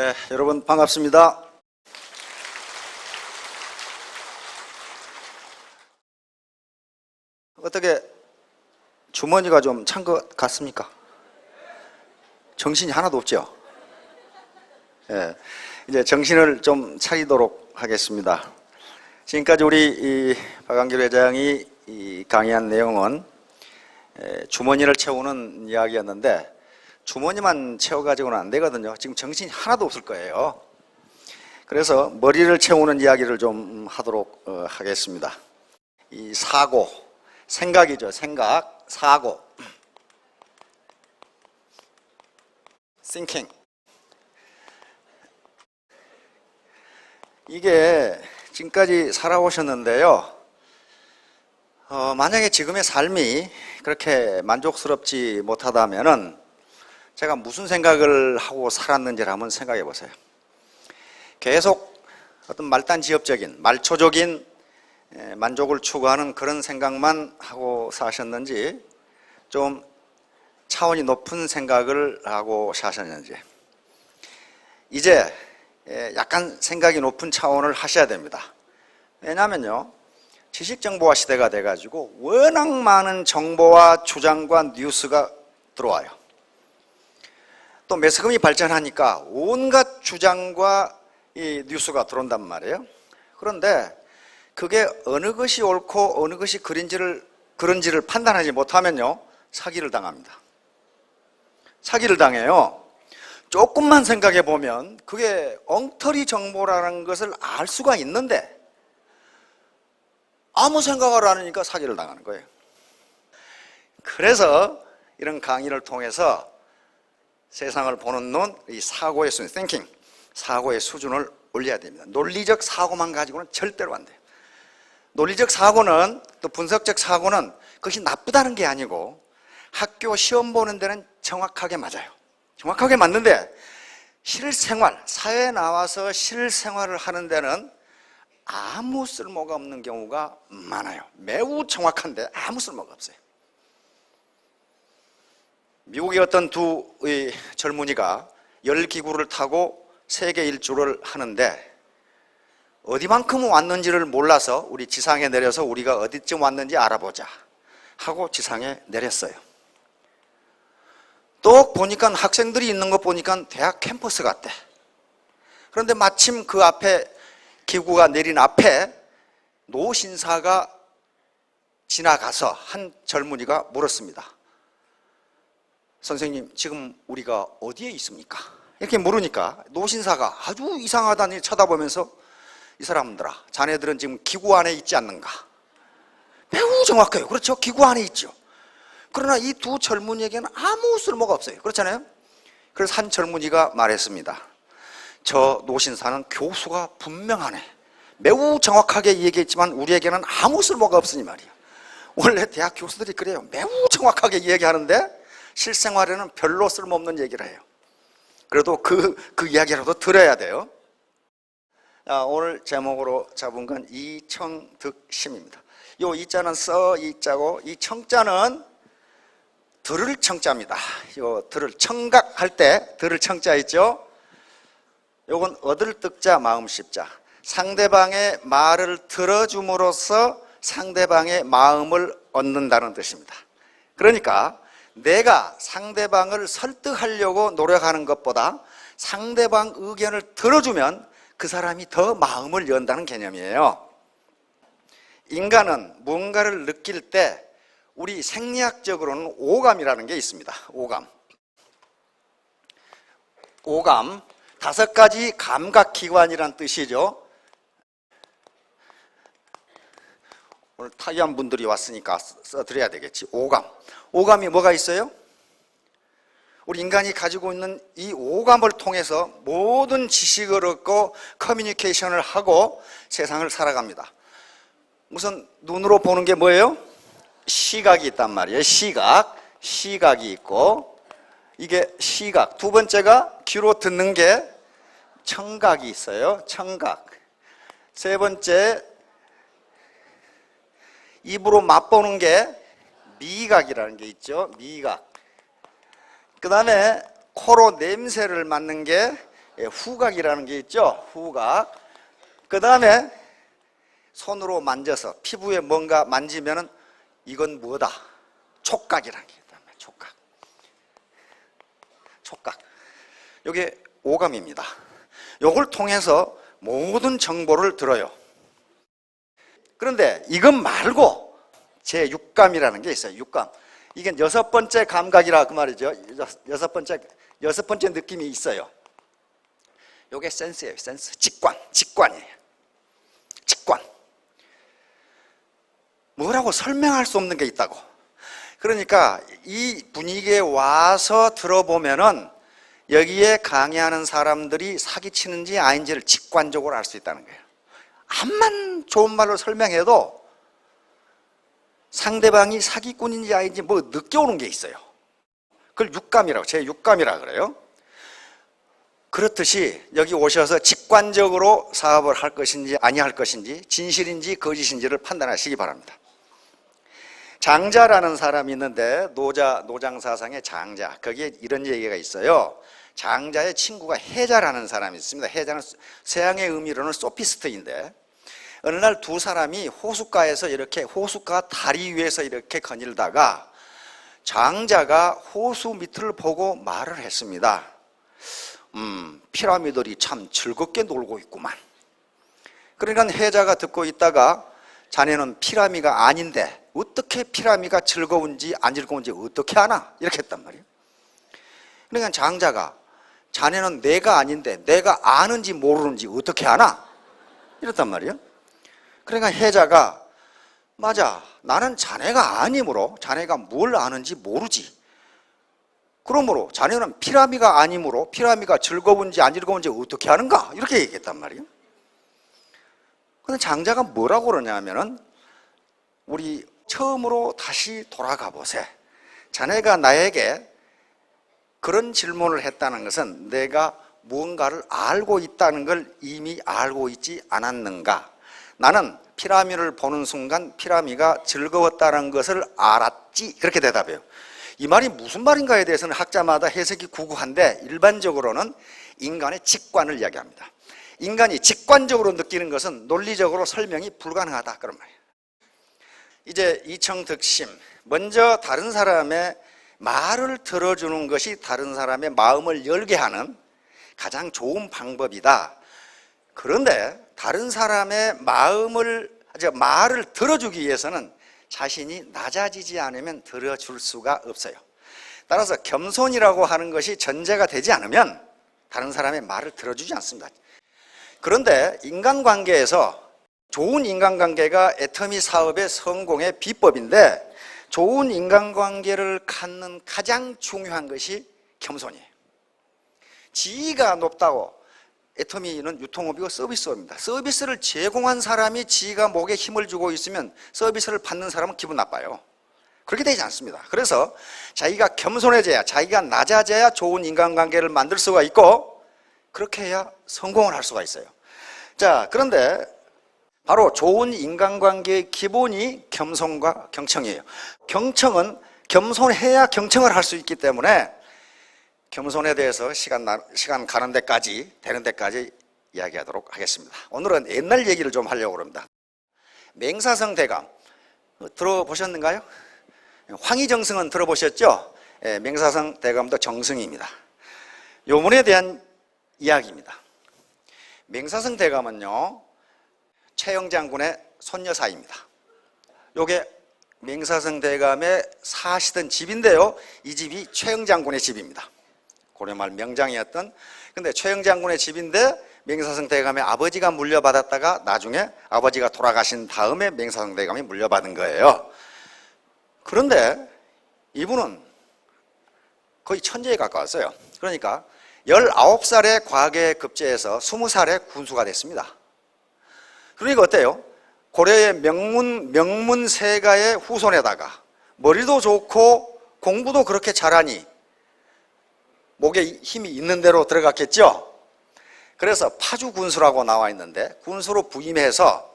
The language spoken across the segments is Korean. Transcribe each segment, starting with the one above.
네, 여러분 반갑습니다. 어떻게 주머니가 좀 찬 것 같습니까? 정신이 하나도 없죠? 네, 이제 정신을 좀 차리도록 하겠습니다. 지금까지 우리 박한길 회장이 강의한 내용은 주머니를 채우는 이야기였는데 주머니만 채워가지고는 안 되거든요. 지금 정신이 하나도 없을 거예요. 그래서 머리를 채우는 이야기를 좀 하도록 하겠습니다. 이 사고, 생각이죠. 생각, 사고, thinking. 이게 지금까지 살아오셨는데요. 만약에 지금의 삶이 그렇게 만족스럽지 못하다면은 제가 무슨 생각을 하고 살았는지를 한번 생각해 보세요. 계속 어떤 말단지엽적인, 말초적인 만족을 추구하는 그런 생각만 하고 사셨는지, 좀 차원이 높은 생각을 하고 사셨는지, 이제 약간 생각이 높은 차원을 하셔야 됩니다. 왜냐하면요, 지식정보화 시대가 돼가지고 워낙 많은 정보와 주장과 뉴스가 들어와요. 또 매스컴이 발전하니까 온갖 주장과 이 뉴스가 들어온단 말이에요. 그런데 그게 어느 것이 옳고 어느 것이 그런지를 판단하지 못하면요, 사기를 당합니다. 사기를 당해요. 조금만 생각해 보면 그게 엉터리 정보라는 것을 알 수가 있는데 아무 생각을 안 하니까 사기를 당하는 거예요. 그래서 이런 강의를 통해서 세상을 보는 눈, 이 사고의 수준, thinking, 사고의 수준을 올려야 됩니다. 논리적 사고만 가지고는 절대로 안 돼요. 논리적 사고는, 또 분석적 사고는 그것이 나쁘다는 게 아니고 학교 시험 보는 데는 정확하게 맞아요. 정확하게 맞는데 실생활, 사회에 나와서 실생활을 하는 데는 아무 쓸모가 없는 경우가 많아요. 매우 정확한데 아무 쓸모가 없어요. 미국의 어떤 두 젊은이가 열기구를 타고 세계 일주를 하는데 어디만큼 왔는지를 몰라서 우리 지상에 내려서 우리가 어디쯤 왔는지 알아보자 하고 지상에 내렸어요. 또 보니까 학생들이 있는 거 보니까 대학 캠퍼스 같대. 그런데 마침 그 앞에, 기구가 내린 앞에 노신사가 지나가서 한 젊은이가 물었습니다. 선생님, 지금 우리가 어디에 있습니까? 이렇게 물으니까 노신사가 아주 이상하다니 쳐다보면서, 이 사람들아, 자네들은 지금 기구 안에 있지 않는가? 매우 정확해요. 그렇죠? 기구 안에 있죠. 그러나 이 두 젊은이에게는 아무 쓸모가 없어요. 그렇잖아요? 그래서 한 젊은이가 말했습니다. 저 노신사는 교수가 분명하네. 매우 정확하게 얘기했지만 우리에게는 아무 쓸모가 없으니 말이야. 원래 대학 교수들이 그래요. 매우 정확하게 얘기하는데 실생활에는 별로 쓸모없는 얘기를 해요. 그래도 그 이야기라도 들어야 돼요. 오늘 제목으로 잡은 건 이청득심입니다. 요 이자는 써 이자고, 이 청자는 들을 청자입니다. 요 들을 청각할 때 들을 청자 있죠? 요건 얻을 뜻자, 마음 씹자. 상대방의 말을 들어줌으로써 상대방의 마음을 얻는다는 뜻입니다. 그러니까 내가 상대방을 설득하려고 노력하는 것보다 상대방 의견을 들어주면 그 사람이 더 마음을 연다는 개념이에요. 인간은 무언가를 느낄 때 우리 생리학적으로는 오감이라는 게 있습니다. 오감, 5가지 감각기관이란 뜻이죠. 오늘 타이한 분들이 왔으니까 써드려야 되겠지. 오감이 뭐가 있어요? 우리 인간이 가지고 있는 이 오감을 통해서 모든 지식을 얻고 커뮤니케이션을 하고 세상을 살아갑니다. 우선 눈으로 보는 게 뭐예요? 시각이 있단 말이에요. 시각이 있고, 이게 시각. 두 번째가 귀로 듣는 게 청각이 있어요. 청각. 세 번째, 입으로 맛보는 게 미각이라는 게 있죠. 미각. 그 다음에 코로 냄새를 맡는 게 후각이라는 게 있죠. 후각. 그 다음에 손으로 만져서 피부에 뭔가 만지면은 이건 뭐다? 촉각이라는 게 있단 말이에요. 촉각. 촉각. 이게 오감입니다. 요걸 통해서 모든 정보를 들어요. 그런데 이것 말고 제 육감이라는 게 있어요. 육감. 이게 여섯 번째 감각이라 그 말이죠. 여섯 번째 느낌이 있어요. 요게 센스예요. 센스. 직관이에요. 직관. 뭐라고 설명할 수 없는 게 있다고. 그러니까 이 분위기에 와서 들어보면은 여기에 강의하는 사람들이 사기치는지 아닌지를 직관적으로 알 수 있다는 거예요. 암만 좋은 말로 설명해도 상대방이 사기꾼인지 아닌지 뭐 느껴오는 게 있어요. 그걸 육감이라고, 제 육감이라 그래요. 그렇듯이 여기 오셔서 직관적으로 사업을 할 것인지 아니할 것인지 진실인지 거짓인지를 판단하시기 바랍니다. 장자라는 사람이 있는데 노장사상의 장자, 거기에 이런 얘기가 있어요. 장자의 친구가 해자라는 사람이 있습니다. 해자는 서양의 의미로는 소피스트인데 어느 날 두 사람이 호숫가에서 이렇게 호숫가 다리 위에서 이렇게 거닐다가 장자가 호수 밑을 보고 말을 했습니다. 피라미들이 참 즐겁게 놀고 있구만. 그러니까 해자가 듣고 있다가 자네는 피라미가 아닌데 어떻게 피라미가 즐거운지 안 즐거운지 어떻게 아나? 이렇게 했단 말이에요. 그러니까 장자가 자네는 내가 아닌데 내가 아는지 모르는지 어떻게 아나? 이랬단 말이에요. 그러니까 해자가 맞아, 나는 자네가 아니므로 자네가 뭘 아는지 모르지. 그러므로 자네는 피라미가 아니므로 피라미가 즐거운지 안 즐거운지 어떻게 아는가? 이렇게 얘기했단 말이에요. 근데 장자가 뭐라고 그러냐면은 우리 처음으로 다시 돌아가 보세. 자네가 나에게 그런 질문을 했다는 것은 내가 무언가를 알고 있다는 걸 이미 알고 있지 않았는가? 나는 피라미를 보는 순간 피라미가 즐거웠다는 것을 알았지. 그렇게 대답해요. 이 말이 무슨 말인가에 대해서는 학자마다 해석이 구구한데 일반적으로는 인간의 직관을 이야기합니다. 인간이 직관적으로 느끼는 것은 논리적으로 설명이 불가능하다 그런 말이에요. 이제 이청득심, 먼저 다른 사람의 말을 들어주는 것이 다른 사람의 마음을 열게 하는 가장 좋은 방법이다. 그런데 다른 사람의 말을 들어주기 위해서는 자신이 낮아지지 않으면 들어줄 수가 없어요. 따라서 겸손이라고 하는 것이 전제가 되지 않으면 다른 사람의 말을 들어주지 않습니다. 그런데 인간관계에서 좋은 인간관계가 애터미 사업의 성공의 비법인데 좋은 인간관계를 갖는 가장 중요한 것이 겸손이에요. 지위가 높다고 애터미는 유통업이고 서비스업입니다. 서비스를 제공한 사람이 지가 목에 힘을 주고 있으면 서비스를 받는 사람은 기분 나빠요. 그렇게 되지 않습니다. 그래서 자기가 겸손해져야, 자기가 낮아져야 좋은 인간관계를 만들 수가 있고 그렇게 해야 성공을 할 수가 있어요. 자, 그런데 바로 좋은 인간관계의 기본이 겸손과 경청이에요. 경청은 겸손해야 경청을 할 수 있기 때문에 겸손에 대해서 시간 가는 데까지 되는 데까지 이야기하도록 하겠습니다. 오늘은 옛날 얘기를 좀 하려고 합니다. 맹사성 대감 들어보셨는가요? 황희정승은 들어보셨죠? 맹사성 대감도 정승입니다. 요 분에 대한 이야기입니다. 맹사성 대감은요 최영 장군의 손여사입니다. 요게 맹사성 대감의 사시던 집인데요, 이 집이 최영 장군의 집입니다. 고려말 명장이었던, 근데 최영 장군의 집인데 맹사성 대감의 아버지가 물려받았다가 나중에 아버지가 돌아가신 다음에 맹사성 대감이 물려받은 거예요. 그런데 이분은 거의 천재에 가까웠어요. 그러니까 19살에 과거에 급제해서 20살에 군수가 됐습니다. 그러니까 어때요? 고려의 명문 세가의 후손에다가 머리도 좋고 공부도 그렇게 잘하니 목에 힘이 있는 대로 들어갔겠죠? 그래서 파주 군수라고 나와 있는데 군수로 부임해서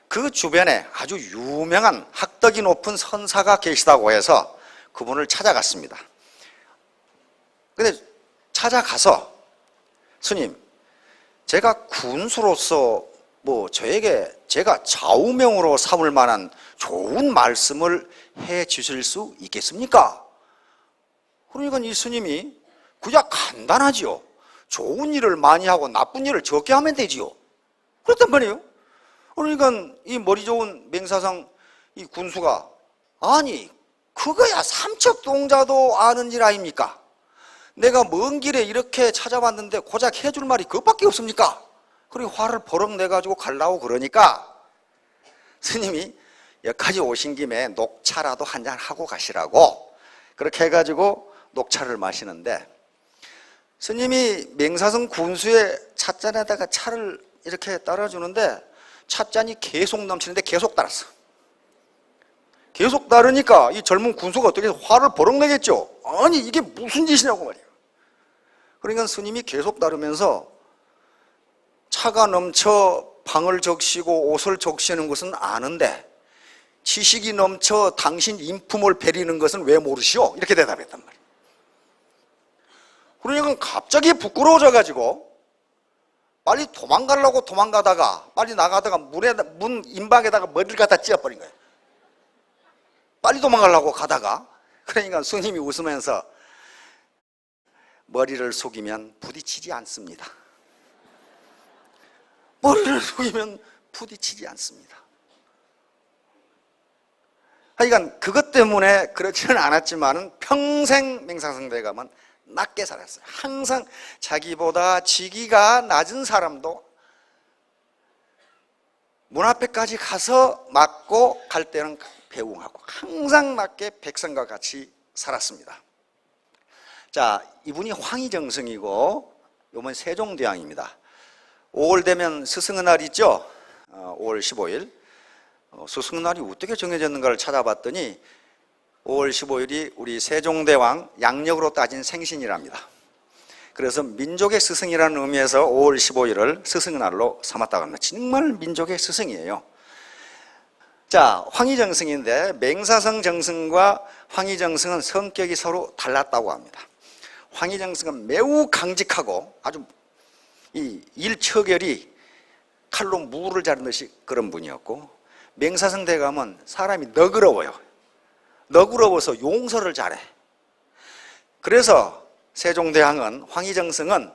그 주변에 아주 유명한 학덕이 높은 선사가 계시다고 해서 그분을 찾아갔습니다. 근데 찾아가서 스님, 제가 군수로서 저에게 제가 좌우명으로 삼을 만한 좋은 말씀을 해 주실 수 있겠습니까? 그러니까 이 스님이 그냥 간단하지요. 좋은 일을 많이 하고 나쁜 일을 적게 하면 되지요. 그렇단 말이에요. 그러니까 이 머리 좋은 맹사상 이 군수가, 아니 그거야 삼척동자도 아는 일 아닙니까? 내가 먼 길에 이렇게 찾아왔는데 고작 해줄 말이 그것밖에 없습니까? 그리고 화를 버럭 내가지고 가려고 그러니까 스님이 여기까지 오신 김에 녹차라도 한잔 하고 가시라고 그렇게 해가지고 녹차를 마시는데, 스님이 맹사성 군수의 찻잔에다가 차를 이렇게 따라주는데 찻잔이 계속 넘치는데 계속 따랐어. 계속 따르니까 이 젊은 군수가 어떻게 화를 버럭 내겠죠. 아니 이게 무슨 짓이냐고 말이에요. 그러니까 스님이 계속 따르면서, 차가 넘쳐 방을 적시고 옷을 적시는 것은 아는데 지식이 넘쳐 당신 인품을 베리는 것은 왜 모르시오? 이렇게 대답했단 말이에요. 그러니까 갑자기 부끄러워져 가지고 빨리 도망가려고 도망가다가 빨리 나가다가 문 임박에다가 머리를 갖다 찧어버린 거예요. 빨리 도망가려고 가다가, 그러니까 스님이 웃으면서, 머리를 숙이면 부딪히지 않습니다. 머리를 숙이면 부딪히지 않습니다. 하여간 그것 때문에 그렇지는 않았지만 평생 맹사성대감은 낮게 살았어요. 항상 자기보다 직위가 낮은 사람도 문 앞에까지 가서 맞고 갈 때는 배웅하고 항상 낮게 백성과 같이 살았습니다. 자, 이분이 황희정승이고 이번 세종대왕입니다. 5월 되면 스승의 날 있죠? 5월 15일. 스승의 날이 어떻게 정해졌는가를 찾아봤더니 5월 15일이 우리 세종대왕 양력으로 따진 생신이랍니다. 그래서 민족의 스승이라는 의미에서 5월 15일을 스승의 날로 삼았다고 합니다. 정말 민족의 스승이에요. 자, 황희정승인데 맹사성 정승과 황희정승은 성격이 서로 달랐다고 합니다. 황희정승은 매우 강직하고 아주 이 일처결이 칼로 무를 자르듯이 그런 분이었고, 맹사성 대감은 사람이 너그러워요. 너그러워서 용서를 잘해. 그래서 세종대왕은, 황희정승은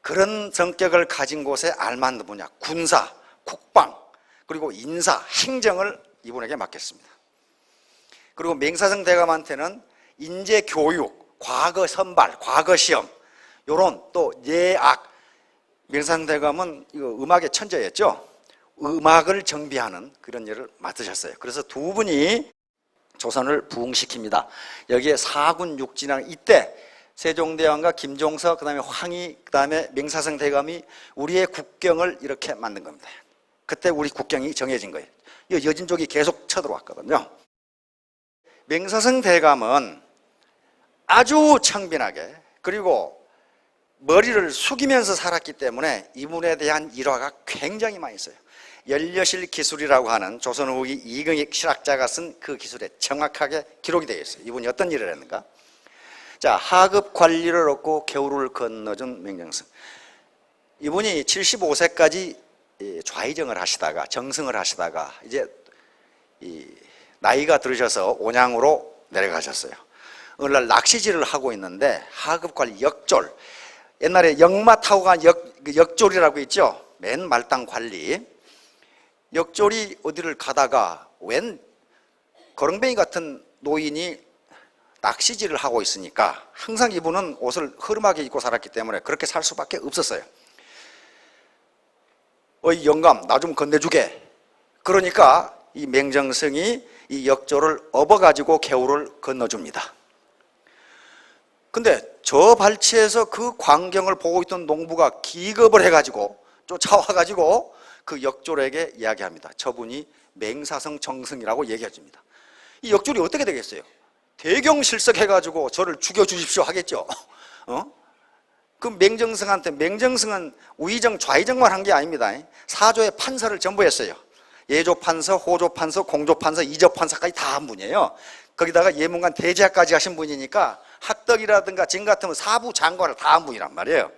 그런 성격을 가진 곳에 알맞는 분야, 군사, 국방, 그리고 인사, 행정을 이분에게 맡겼습니다. 그리고 맹사성 대감한테는 인재 교육, 과거 선발, 과거 시험, 요런 또 예악, 맹사성 대감은 음악의 천재였죠. 음악을 정비하는 그런 일을 맡으셨어요. 그래서 두 분이 조선을 부흥시킵니다. 여기에 사군 육진하는, 이때 세종대왕과 김종서, 그 다음에 황희, 그 다음에 맹사성 대감이 우리의 국경을 이렇게 만든 겁니다. 그때 우리 국경이 정해진 거예요. 여진족이 계속 쳐들어왔거든요. 맹사성 대감은 아주 청빈하게, 그리고 머리를 숙이면서 살았기 때문에 이분에 대한 일화가 굉장히 많이 있어요. 연려실 기술이라고 하는 조선 후기 이경익 실학자가 쓴 그 기술에 정확하게 기록이 되어 있어요. 이분이 어떤 일을 했는가? 자, 하급 관리를 얻고 겨울을 건너준 맹정승. 이분이 75세까지 좌의정을 하시다가, 정승을 하시다가 이제 나이가 들으셔서 온양으로 내려가셨어요. 어느 날 낚시질을 하고 있는데 하급 관리 역졸, 옛날에 역마 타고 간 역졸이라고 있죠. 맨 말단 관리. 역졸이 어디를 가다가 웬 거렁뱅이 같은 노인이 낚시질을 하고 있으니까, 항상 이분은 옷을 허름하게 입고 살았기 때문에 그렇게 살 수밖에 없었어요. 어이 영감, 나 좀 건네주게. 그러니까 이 맹정승이 이 역졸을 업어가지고 개울을 건너줍니다. 근데 저 발치에서 그 광경을 보고 있던 농부가 기겁을 해가지고 쫓아와가지고 그 역졸에게 이야기합니다. 저분이 맹사성 정승이라고 얘기해 줍니다. 이 역졸이 어떻게 되겠어요? 대경실석해가지고 저를 죽여주십시오 하겠죠. 그 맹정승한테, 맹정승은 우의정, 좌의정만 한 게 아닙니다. 사조의 판서를 전부 했어요. 예조판서, 호조판서, 공조판서, 이조판서까지 다 한 분이에요. 거기다가 예문관 대제학까지 하신 분이니까 학덕이라든가 지금 같으면 사부 장관을 다 한 분이란 말이에요.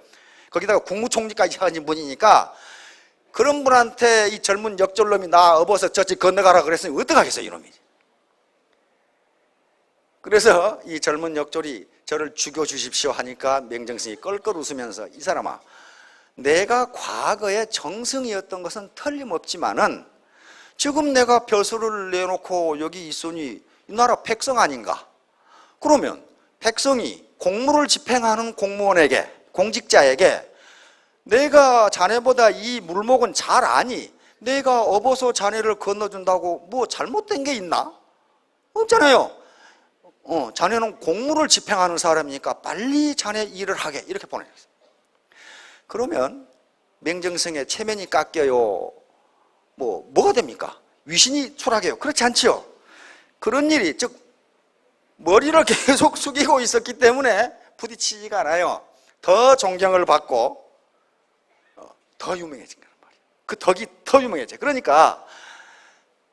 거기다가 국무총리까지 하신 분이니까 그런 분한테 이 젊은 역졸놈이 나 업어서 저쪽 건너가라 그랬으니 어떡하겠어요 이놈이. 그래서 이 젊은 역졸이 저를 죽여주십시오 하니까 명정승이 껄껄 웃으면서 이 사람아, 내가 과거에 정승이었던 것은 틀림없지만은 지금 내가 벼슬을 내놓고 여기 있으니 이 나라 백성 아닌가? 그러면 백성이 공무를 집행하는 공무원에게, 공직자에게 내가 자네보다 이 물목은 잘 아니 내가 업어서 자네를 건너준다고 뭐 잘못된 게 있나? 없잖아요. 자네는 공무를 집행하는 사람이니까 빨리 자네 일을 하게 이렇게 보내줬어요. 그러면 명정승의 체면이 깎여요? 뭐가 됩니까? 위신이 추락해요? 그렇지 않지요. 그런 일이, 즉 머리를 계속 숙이고 있었기 때문에 부딪히지가 않아요. 더 존경을 받고 더 유명해진 거란 말이에요. 그 덕이 더 유명해져요. 그러니까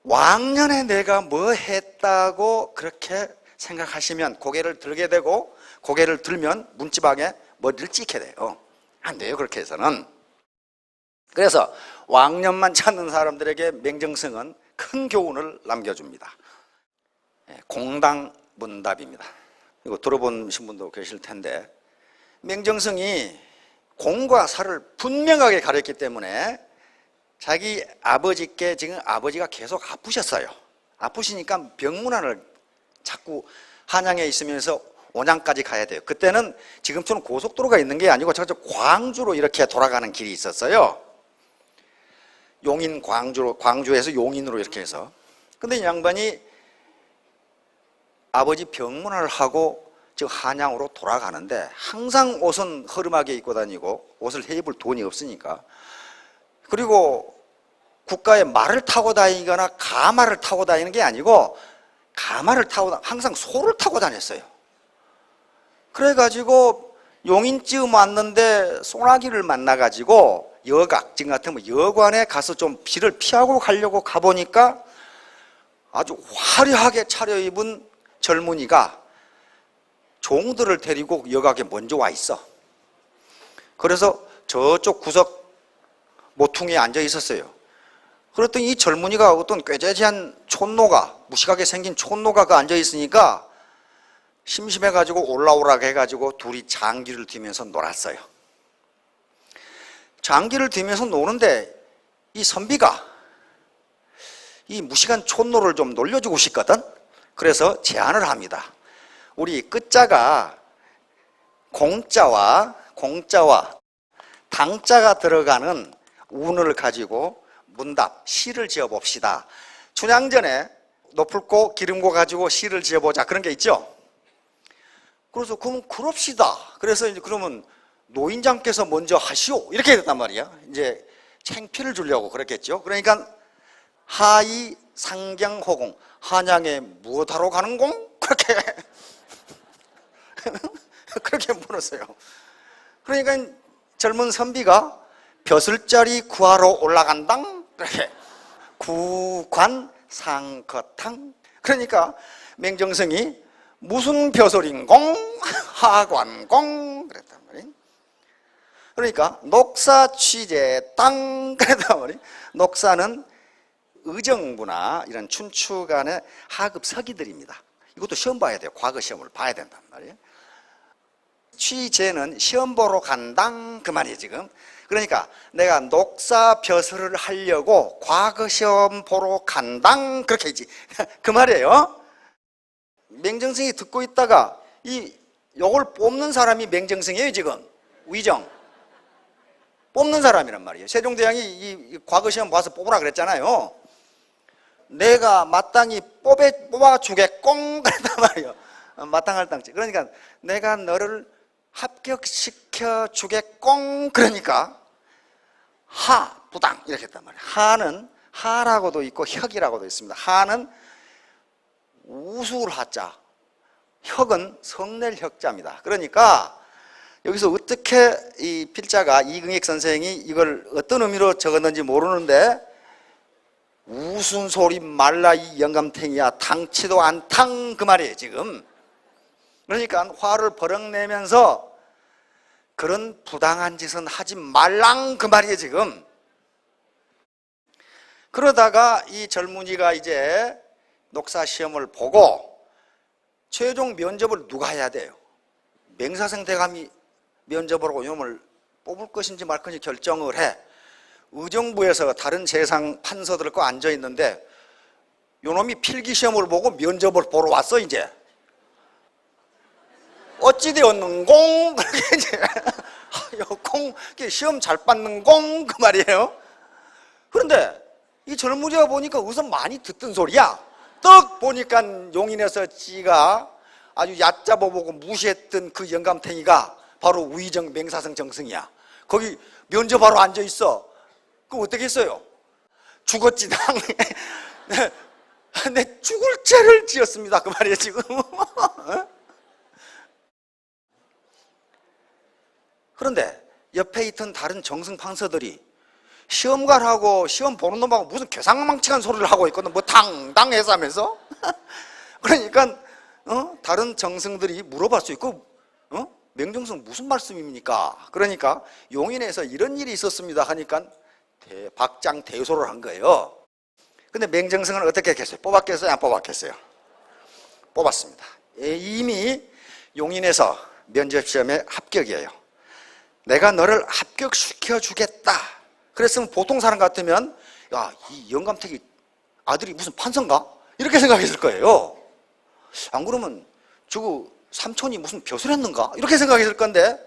왕년에 내가 뭐 했다고 그렇게 생각하시면 고개를 들게 되고, 고개를 들면 문지방에 머리를 찍게 돼요. 안 돼요, 그렇게 해서는. 그래서 왕년만 찾는 사람들에게 명정승은 큰 교훈을 남겨줍니다. 공당문답입니다. 이거 들어보신 분도 계실 텐데, 명정승이 공과 사를 분명하게 가렸기 때문에 자기 아버지께, 지금 아버지가 계속 아프셨어요. 아프시니까 병문안을 자꾸 한양에 있으면서 온양까지 가야 돼요. 그때는 지금처럼 고속도로가 있는 게 아니고 저쪽 광주로 이렇게 돌아가는 길이 있었어요. 용인, 광주에서 용인으로 이렇게 해서. 근데 이 양반이 아버지 병문안을 하고 즉 한양으로 돌아가는데 항상 옷은 허름하게 입고 다니고 옷을 해입을 돈이 없으니까, 그리고 국가에 말을 타고 다니거나 가마를 타고 다니는 게 아니고 가마를 타고 항상 소를 타고 다녔어요. 그래가지고 용인쯤 왔는데 소나기를 만나가지고 여각, 지금 같으면 여관에 가서 좀 비를 피하고 가려고 가보니까 아주 화려하게 차려입은 젊은이가 종들을 데리고 여각에 먼저 와 있어. 그래서 저쪽 구석 모퉁이에 앉아 있었어요. 그랬더니 이 젊은이가 어떤 꾀재재한 촌노가, 무식하게 생긴 촌노가 그 앉아 있으니까 심심해가지고 올라오라고 해가지고 둘이 장기를 뒤면서 놀았어요. 장기를 뒤면서 노는데 이 선비가 이 무식한 촌노를 좀 놀려주고 싶거든. 그래서 제안을 합니다. 우리 끝자가 공자와 당자가 들어가는 운을 가지고 문답, 시를 지어봅시다. 춘향전에 노풀고 기름고 가지고 시를 지어보자, 그런 게 있죠. 그래서 그럼 그럽시다. 그래서 이제 그러면 노인장께서 먼저 하시오 이렇게 됐단 말이야. 이제 창피를 주려고 그랬겠죠. 그러니까 하이 상경호공, 한양에 무엇하러 가는 공? 그렇게 물었어요. 그러니까 젊은 선비가 벼슬자리 구하러 올라간당, 그렇게 구관상거탕. 그러니까 명정승이 무슨 벼슬인공, 하관공 그랬단 말이에요. 그러니까 녹사 취재 땅 그랬단 말이에요. 녹사는 의정부나 이런 춘추간의 하급 서기들입니다. 이것도 시험 봐야 돼요. 과거 시험을 봐야 된단 말이에요. 취재는 시험 보러 간당 그 말이에요 지금. 그러니까 내가 녹사 벼슬을 하려고 과거 시험 보러 간당 그렇게 했지 그 말이에요. 명정승이 듣고 있다가 요걸 뽑는 사람이 명정승이에요 지금. 위정 뽑는 사람이란 말이에요. 세종대왕이 이 과거 시험 봐서 뽑으라 그랬잖아요. 내가 마땅히 뽑아주겠꽁 그랬단 말이에요. 마땅할 당시. 그러니까 내가 너를 합격시켜 주겠꽁. 그러니까 하부당 이렇게 했단 말이에요. 하는 하라고도 있고 혁이라고도 있습니다. 하는 우수를 하자, 혁은 성낼 혁자입니다. 그러니까 여기서 어떻게 이 필자가 이긍익 선생이 이걸 어떤 의미로 적었는지 모르는데, 무슨 소리 말라 이 영감탱이야, 당치도 않당 그 말이에요 지금. 그러니까 화를 버럭 내면서 그런 부당한 짓은 하지 말랑 그 말이에요 지금. 그러다가 이 젊은이가 이제 녹사 시험을 보고 최종 면접을 누가 해야 돼요? 맹사생 대감이 면접으로 이놈을 뽑을 것인지 말 것인지 결정을 해. 의정부에서 다른 재상 판서들과 앉아 있는데 요놈이 필기시험을 보고 면접을 보러 왔어 이제. 어찌 되었는공? 그렇게 이제 공 시험 잘 받는공 그 말이에요. 그런데 이 젊은이가 보니까 우선 많이 듣던 소리야. 떡 보니까 용인에서 지가 아주 얕잡아보고 무시했던 그 영감탱이가 바로 우의정 맹사성 정승이야. 거기 면접하러 앉아 있어. 그럼 어떻게 했어요? 죽었지 당. 내 죽을 죄를 지었습니다 그 말이에요 지금. 그런데 옆에 있던 다른 정승 판서들이 시험관하고 시험 보는 놈하고 무슨 괴상망측한 소리를 하고 있거든. 뭐 당당해서 하면서. 그러니까 다른 정승들이 물어볼 수 있고 맹정승 무슨 말씀입니까? 그러니까 용인에서 이런 일이 있었습니다 하니까 박장대소를 한 거예요. 근데 맹정승은 어떻게 했겠어요? 뽑았겠어요? 안 뽑았겠어요? 뽑았습니다. 이미 용인에서 면접시험에 합격이에요. 내가 너를 합격시켜 주겠다. 그랬으면 보통 사람 같으면 야, 이 영감택이 아들이 무슨 판서인가? 이렇게 생각했을 거예요. 안 그러면 저거 삼촌이 무슨 벼슬 했는가? 이렇게 생각했을 건데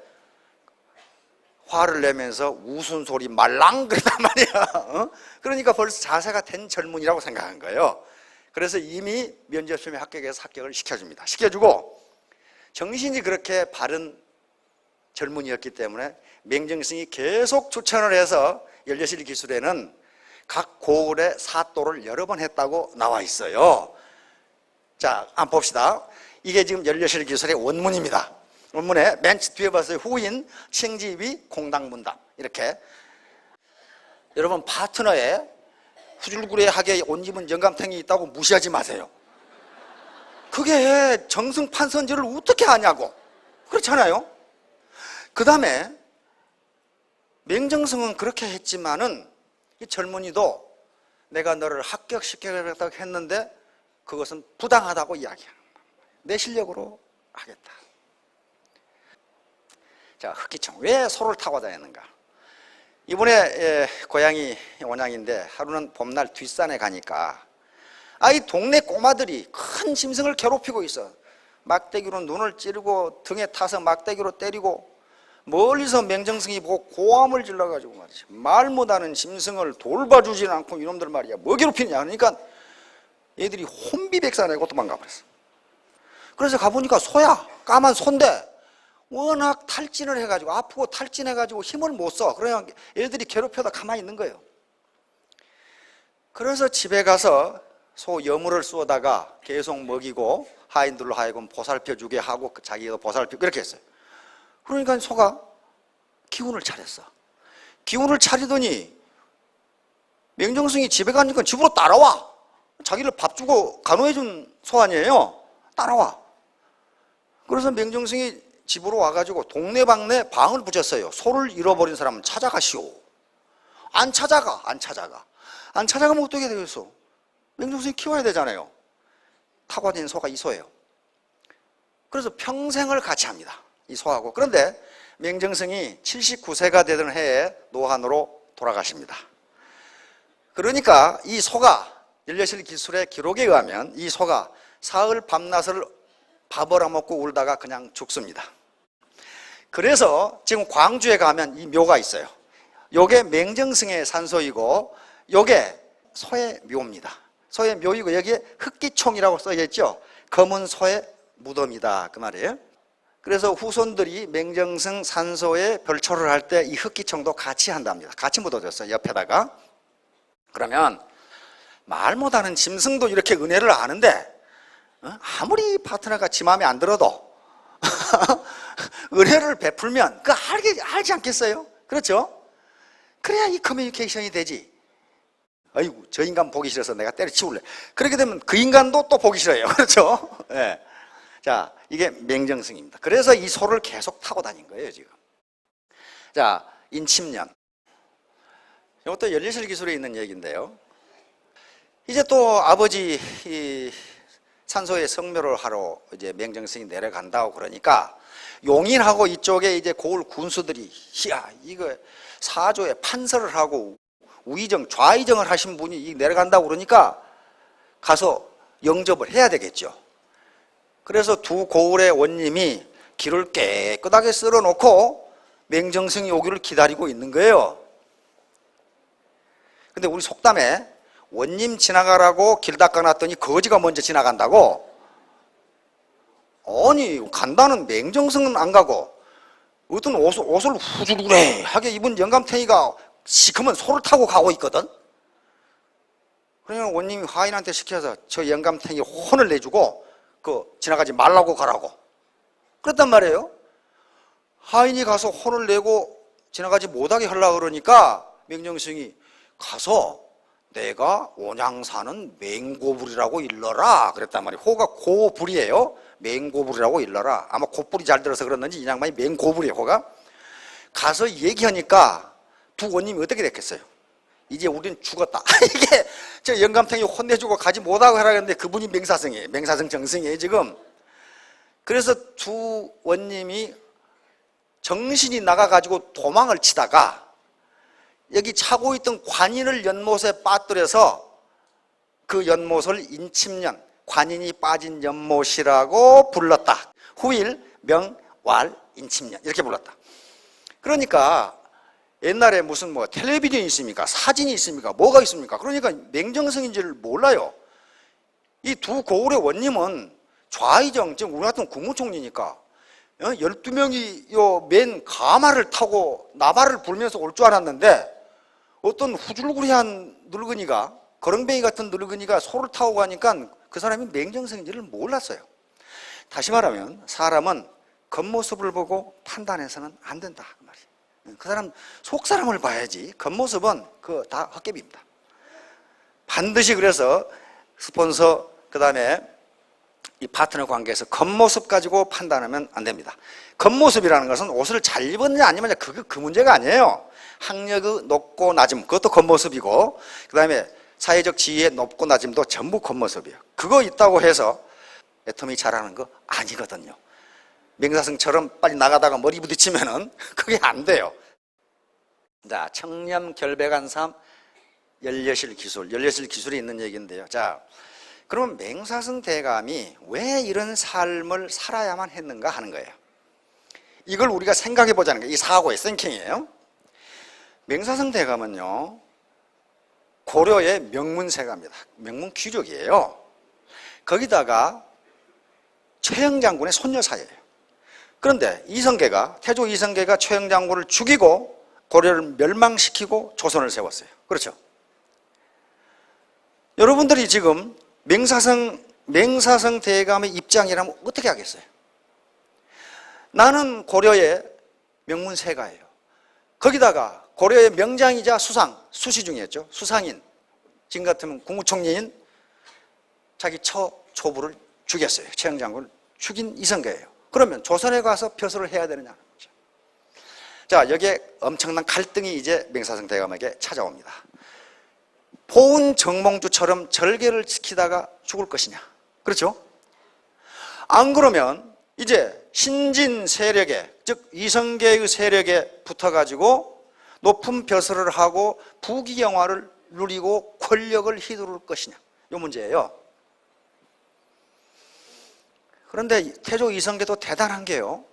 화를 내면서 웃은 소리 말랑 그랬단 말이야. 그러니까 벌써 자세가 된 젊은이라고 생각한 거예요. 그래서 이미 면접시험에 합격해서 합격을 시켜줍니다. 시켜주고 정신이 그렇게 바른 젊은이였기 때문에 맹정승이 계속 추천을 해서 연려실 기술에는 각 고을의 사또를 여러 번 했다고 나와 있어요. 자, 한번 봅시다. 이게 지금 연려실 기술의 원문입니다. 원문에 맨 뒤에 봤어요. 후인, 칭지위, 공당문답 이렇게. 여러분 파트너에 후줄구레하게 온 집은 영감탱이 있다고 무시하지 마세요. 그게 정승 판서인지를 어떻게 아냐고. 그렇잖아요. 그 다음에 맹정승은 그렇게 했지만은 이 젊은이도 내가 너를 합격시키겠다고 했는데 그것은 부당하다고 이야기하는 거예요. 내 실력으로 하겠다. 자, 흑기총. 왜 소를 타고 다녔는가? 이번에 고향이 원양인데 하루는 봄날 뒷산에 가니까 이 동네 꼬마들이 큰 짐승을 괴롭히고 있어. 막대기로 눈을 찌르고 등에 타서 막대기로 때리고 멀리서 맹정승이 보고 고함을 질러가지고 말이지. 말 못하는 짐승을 돌봐주지는 않고 이놈들 말이야. 뭐 괴롭히냐. 그러니까 얘들이 혼비백산하고 도망가 버렸어. 그래서 가보니까 소야. 까만 소인데 워낙 탈진을 해가지고 아프고 탈진해가지고 힘을 못 써. 그러면 애들이 괴롭혀다 가만히 있는 거예요. 그래서 집에 가서 소 여물을 쏘다가 계속 먹이고 하인들로 하여금 보살펴주게 하고 자기가 보살펴 그렇게 했어요. 그러니까 소가 기운을 차렸어. 기운을 차리더니 맹정승이 집에 가니까 집으로 따라와. 자기를 밥 주고 간호해준 소 아니에요. 따라와. 그래서 맹정승이 집으로 와가지고 동네방네 방을 붙였어요. 소를 잃어버린 사람은 찾아가시오. 안 찾아가. 안 찾아가면 어떻게 되겠어? 맹정승이 키워야 되잖아요. 타고 다니는 소가 이 소예요. 그래서 평생을 같이 합니다. 이 소하고. 그런데 맹정승이 79세가 되던 해에 노한으로 돌아가십니다. 그러니까 이 소가 연려실 기술의 기록에 의하면 이 소가 사흘 밤낮을 밥을 안 먹고 울다가 그냥 죽습니다. 그래서 지금 광주에 가면 이 묘가 있어요. 요게 맹정승의 산소이고 요게 소의 묘입니다. 소의 묘이고 여기에 흑기총이라고 써져 있죠. 검은 소의 무덤이다 그 말이에요. 그래서 후손들이 맹정승 산소에 별초를 할 때 이 흑기총도 같이 한답니다. 같이 묻어졌어요 옆에다가. 그러면 말 못하는 짐승도 이렇게 은혜를 아는데 아무리 파트너가 지 마음에 안 들어도 은혜를 베풀면 그 알지 않겠어요? 그렇죠? 그래야 이 커뮤니케이션이 되지. 아이고 저 인간 보기 싫어서 내가 때려치울래. 그렇게 되면 그 인간도 또 보기 싫어요. 그렇죠? 네. 자, 이게 맹정승입니다. 그래서 이 소를 계속 타고 다닌 거예요 지금. 자, 인침년. 이것도 연례실 기술에 있는 얘기인데요. 이제 또 아버지 이 산소의 성묘를 하러 이제 맹정승이 내려간다고 그러니까 용인하고 이쪽에 이제 고을 군수들이 야 이거 사조에 판서를 하고 우의정 좌의정을 하신 분이 내려간다고 그러니까 가서 영접을 해야 되겠죠. 그래서 두 고을의 원님이 길을 깨끗하게 쓸어 놓고 맹정승이 오기를 기다리고 있는 거예요. 근데 우리 속담에 원님 지나가라고 길 닦아놨더니 거지가 먼저 지나간다고? 아니 간다는 맹정승은 안 가고 어떤 옷을 후줄구레하게 입은 영감탱이가 시커먼 소를 타고 가고 있거든. 그러면 원님이 하인한테 시켜서 저 영감탱이 혼을 내주고 지나가지 말라고 가라고 그랬단 말이에요. 하인이 가서 혼을 내고 지나가지 못하게 하려고 그러니까 맹정승이 가서 내가 온양 사는 맹고불이라고 일러라 그랬단 말이에요. 호가 고불이에요. 맹고불이라고 일러라. 아마 고불이 잘 들어서 그랬는지 이 양반이 맹고불이에요. 호가 가서 얘기하니까 두 원님이 어떻게 됐겠어요? 이제 우리는 죽었다. 이게 저 영감탱이 혼내주고 가지 못하고 하라는데 그분이 맹사성이에요. 맹사성 정승이에요 지금. 그래서 두 원님이 정신이 나가가지고 도망을 치다가 여기 차고 있던 관인을 연못에 빠뜨려서 그 연못을 인침년, 관인이 빠진 연못이라고 불렀다. 후일 명왈 인침년 이렇게 불렀다. 그러니까 옛날에 무슨 뭐 텔레비전이 있습니까? 사진이 있습니까? 뭐가 있습니까? 그러니까 맹정승인지를 몰라요. 이 두 고을의 원님은 좌의정, 지금 우리 같은 국무총리니까 12명이 요 맨 가마를 타고 나발을 불면서 올 줄 알았는데 어떤 후줄구리한 늙은이가 거렁뱅이 같은 늙은이가 소를 타고 가니까 그 사람이 맹정승인지를 몰랐어요. 다시 말하면 사람은 겉모습을 보고 판단해서는 안 된다 그 말이에요. 그 사람 속사람을 봐야지 겉모습은 그 다 헛개비입니다. 반드시 그래서 스폰서 그다음에 이 파트너 관계에서 겉모습 가지고 판단하면 안 됩니다. 겉모습이라는 것은 옷을 잘 입었느냐 아니면 그 문제가 아니에요. 학력의 높고 낮음 그것도 겉모습이고 그다음에 사회적 지위의 높고 낮음도 전부 겉모습이에요. 그거 있다고 해서 애터미 잘하는 거 아니거든요. 맹사승처럼 빨리 나가다가 머리 부딪히면은 그게 안 돼요. 자, 청렴 결백한 삶 연례실 기술. 연례실 기술이 있는 얘기인데요. 자, 그러면 맹사승 대감이 왜 이런 삶을 살아야만 했는가 하는 거예요. 이걸 우리가 생각해 보자는 거예요. 이 사고의 싱킹이에요. 맹사승 대감은요 고려의 명문세가입니다. 명문 귀족이에요. 거기다가 최영 장군의 손여사예요. 그런데 이성계가 태조 이성계가 최영 장군을 죽이고 고려를 멸망시키고 조선을 세웠어요. 그렇죠? 여러분들이 지금 맹사승 대감의 입장이라면 어떻게 하겠어요? 나는 고려의 명문세가예요. 거기다가 고려의 명장이자 수시중이었죠. 수상인, 지금 같으면 국무총리인 자기 처조부를 죽였어요. 최영 장군을 죽인 이성계예요. 그러면 조선에 가서 벼슬을 해야 되느냐는 거죠. 자, 여기에 엄청난 갈등이 이제 맹사승 대감에게 찾아옵니다. 포운 정몽주처럼 절개를 지키다가 죽을 것이냐. 그렇죠? 안 그러면 이제 신진 세력에, 즉 이성계의 세력에 붙어가지고 높은 벼슬을 하고 부귀영화를 누리고 권력을 휘두를 것이냐. 이 문제예요. 그런데 태조 이성계도 대단한 게요.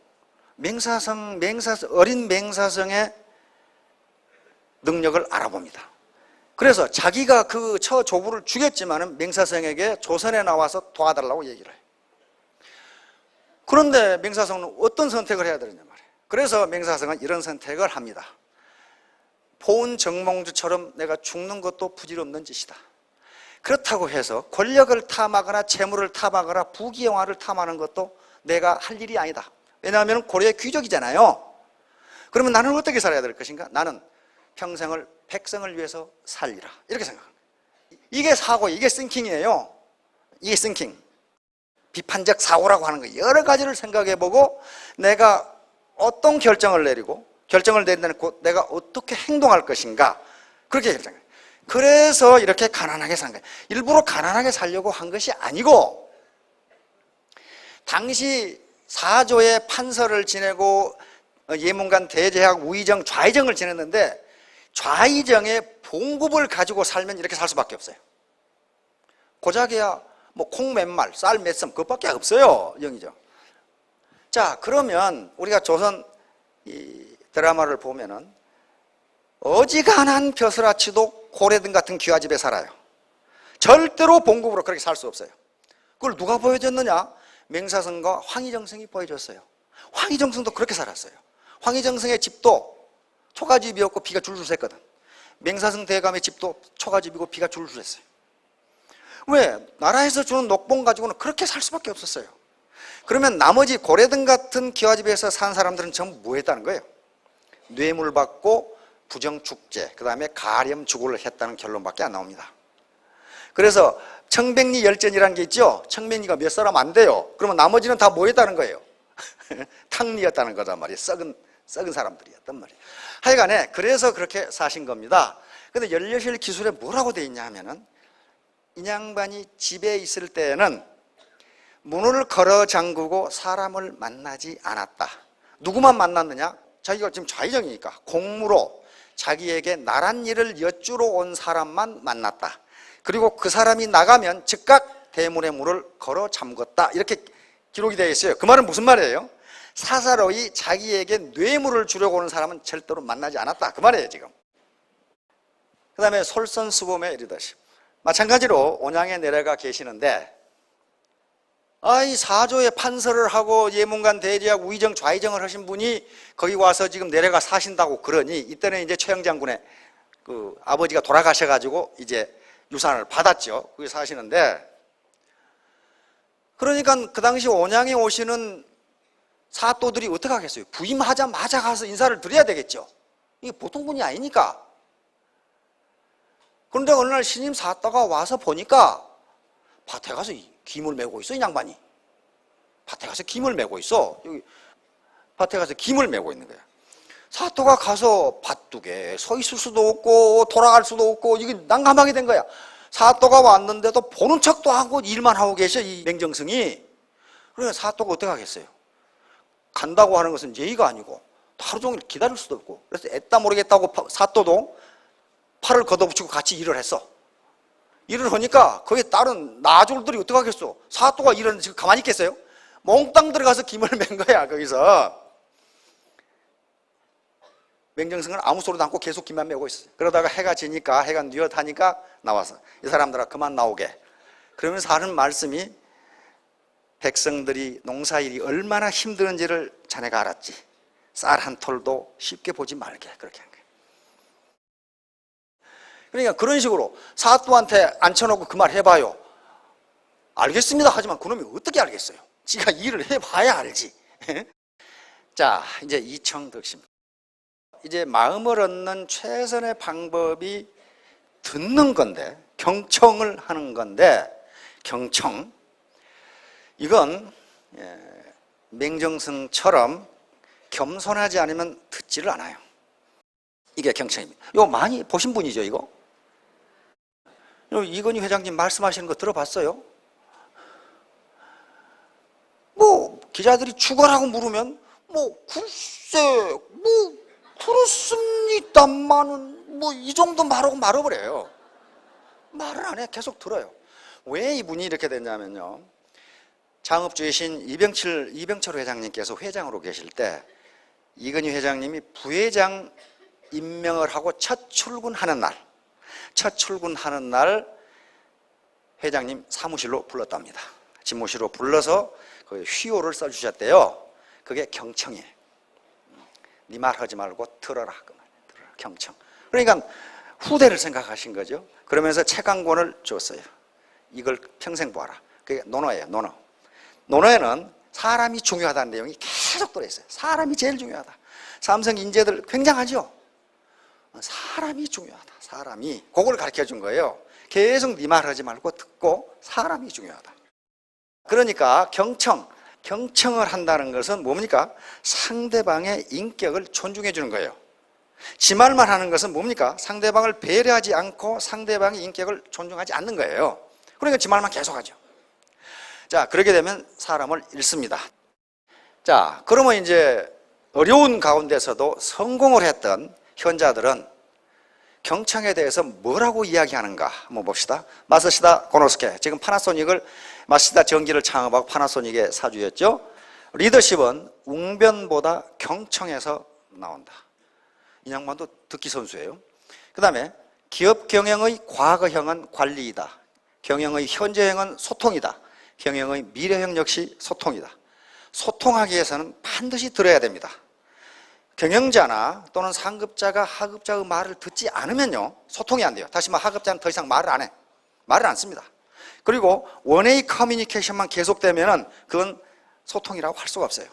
어린 맹사성의 능력을 알아봅니다. 그래서 자기가 그 처조부를 죽였지만은 맹사성에게 조선에 나와서 도와달라고 얘기를 해요. 그런데 맹사성은 어떤 선택을 해야 되느냐 말이에요. 그래서 맹사성은 이런 선택을 합니다. 포운 정몽주처럼 내가 죽는 것도 부질없는 짓이다. 그렇다고 해서 권력을 탐하거나 재물을 탐하거나 부귀영화를 탐하는 것도 내가 할 일이 아니다. 왜냐하면 고려의 귀족이잖아요. 그러면 나는 어떻게 살아야 될 것인가? 나는 평생을 백성을 위해서 살리라. 이렇게 생각합니다. 이게 사고, 이게 싱킹이에요. 이게 싱킹. 비판적 사고라고 하는 거예요. 여러 가지를 생각해보고 내가 어떤 결정을 내리고 결정을 내리고 내가 어떻게 행동할 것인가 그렇게 결정해요. 그래서 이렇게 가난하게 산 거예요. 일부러 가난하게 살려고 한 것이 아니고 당시 사조의 판서를 지내고 예문관 대제학 우의정 좌의정을 지냈는데 좌의정의 봉급을 가지고 살면 이렇게 살 수밖에 없어요. 고작이야 뭐 콩 몇 말, 쌀 몇 섬 그것밖에 없어요. 영이죠. 자, 그러면 우리가 조선 이 드라마를 보면은 어지간한 벼슬아치도 고래등 같은 귀화집에 살아요. 절대로 봉급으로 그렇게 살 수 없어요. 그걸 누가 보여줬느냐? 맹사성과 황희정성이 보여줬어요. 황희정성도 그렇게 살았어요. 황희정성의 집도 초가집이었고 비가 줄줄 샜거든. 맹사성 대감의 집도 초가집이고 비가 줄줄 샜어요. 왜? 나라에서 주는 녹봉 가지고는 그렇게 살 수밖에 없었어요. 그러면 나머지 고래등 같은 기와집에서 산 사람들은 전부 뭐 했다는 거예요? 뇌물 받고 부정축제, 그 다음에 가렴주고를 했다는 결론밖에 안 나옵니다. 그래서 청백리 열전이라는 게 있죠. 청백리가 몇 사람 안 돼요. 그러면 나머지는 다 뭐 했다는 거예요? 탕리였다는 거단 말이에요. 썩은 사람들이었단 말이에요. 하여간에 그래서 그렇게 사신 겁니다. 근데 연료실 기술에 뭐라고 돼 있냐 하면은 이 양반이 집에 있을 때에는 문을 걸어 잠그고 사람을 만나지 않았다. 누구만 만났느냐? 자기가 지금 좌의정이니까 공무로 자기에게 나란 일을 여쭈러 온 사람만 만났다. 그리고 그 사람이 나가면 즉각 대문의 문을 걸어 잠궜다. 이렇게 기록이 되어 있어요. 그 말은 무슨 말이에요? 사사로이 자기에게 뇌물을 주려고 오는 사람은 절대로 만나지 않았다. 그 말이에요 지금. 그 다음에 솔선수범에 이르다시 마찬가지로 온양에 내려가 계시는데 이 사조의 판서를 하고 예문관 대제학 우의정 좌의정을 하신 분이 거기 와서 지금 내려가 사신다고 그러니 이때는 이제 최영 장군의 그 아버지가 돌아가셔가지고 이제 유산을 받았죠. 거기 사시는데 그러니까 그 당시 온양에 오시는 사또들이 어떻게 하겠어요? 부임하자마자 가서 인사를 드려야 되겠죠. 이게 보통 분이 아니니까. 그런데 어느 날 신임 사또가 와서 보니까 밭에 가서 김을 메고 있어, 이 양반이. 밭에 가서 김을 메고 있어. 여기 밭에 가서 김을 메고 있는 거야. 사또가 가서 밭둑에 서 있을 수도 없고 돌아갈 수도 없고 이게 난감하게 된 거야. 사또가 왔는데도 보는 척도 하고 일만 하고 계셔, 이 맹정승이. 그러니까 사또가 어떻게 하겠어요? 간다고 하는 것은 예의가 아니고 하루 종일 기다릴 수도 없고 그래서 애따 모르겠다고 사또도 팔을 걷어붙이고 같이 일을 했어. 일을 하니까 거기에 다른 나졸들이 어떻게 하겠어? 사또가 일하는데 지금 가만히 있겠어요? 몽땅 들어가서 김을 맨 거야. 거기서 맹정승은 아무 소리도 않고 계속 김만 메고 있어요. 그러다가 해가 지니까 해가 뉘엿하니까 나와서 이 사람들아 그만 나오게. 그러면서 하는 말씀이 백성들이 농사일이 얼마나 힘드는지를 자네가 알았지. 쌀 한 톨도 쉽게 보지 말게. 그렇게 한 거예요. 그러니까 그런 식으로 사또한테 앉혀놓고 그 말 해봐요. 알겠습니다. 하지만 그놈이 어떻게 알겠어요? 지가 일을 해봐야 알지. 자, 이제 이청득심. 이제 마음을 얻는 최선의 방법이 듣는 건데, 경청을 하는 건데, 경청. 이건 맹정승처럼 겸손하지 않으면 듣지를 않아요. 이게 경청입니다. 이거 많이 보신 분이죠, 이거? 이건희 회장님 말씀하시는 거 들어봤어요? 뭐 기자들이 죽어라고 물으면 뭐 글쎄 뭐 그렇습니다만은 뭐 이 정도 말하고 말아버려요. 말을 안 해. 계속 들어요. 왜 이분이 이렇게 됐냐면요, 창업주이신 이병철 회장님께서 회장으로 계실 때 이건희 회장님이 부회장 임명을 하고 첫 출근하는 날 회장님 사무실로 불렀답니다. 집무실로 불러서 그 휘호를 써주셨대요. 그게 경청이에요. 네 말 하지 말고 들어라. 들어라. 경청. 그러니까 후대를 생각하신 거죠. 그러면서 책 한 권을 줬어요. 이걸 평생 보아라. 그게 논어예요. 논어에는 사람이 중요하다는 내용이 계속 들어있어요. 사람이 제일 중요하다. 삼성 인재들 굉장하죠. 사람이 중요하다. 사람이. 그걸 가르쳐 준 거예요. 계속 네 말 하지 말고 듣고 사람이 중요하다. 그러니까 경청을 한다는 것은 뭡니까? 상대방의 인격을 존중해 주는 거예요. 지 말만 하는 것은 뭡니까? 상대방을 배려하지 않고 상대방의 인격을 존중하지 않는 거예요. 그러니까 지 말만 계속하죠. 자, 그렇게 되면 사람을 잃습니다. 자, 그러면 이제 어려운 가운데서도 성공을 했던 현자들은 경청에 대해서 뭐라고 이야기하는가 한번 봅시다. 마사시다 고노스케, 지금 파나소닉을 마시다 전기를 창업하고 파나소닉의 사주였죠. 리더십은 웅변보다 경청에서 나온다. 이 양반도 듣기 선수예요. 그 다음에 기업 경영의 과거형은 관리이다. 경영의 현재형은 소통이다. 경영의 미래형 역시 소통이다. 소통하기 위해서는 반드시 들어야 됩니다. 경영자나 또는 상급자가 하급자의 말을 듣지 않으면요, 소통이 안 돼요. 다시 말해 하급자는 더 이상 말을 안 해. 말을 안 씁니다. 그리고 원웨이 커뮤니케이션만 계속되면은 그건 소통이라고 할 수가 없어요.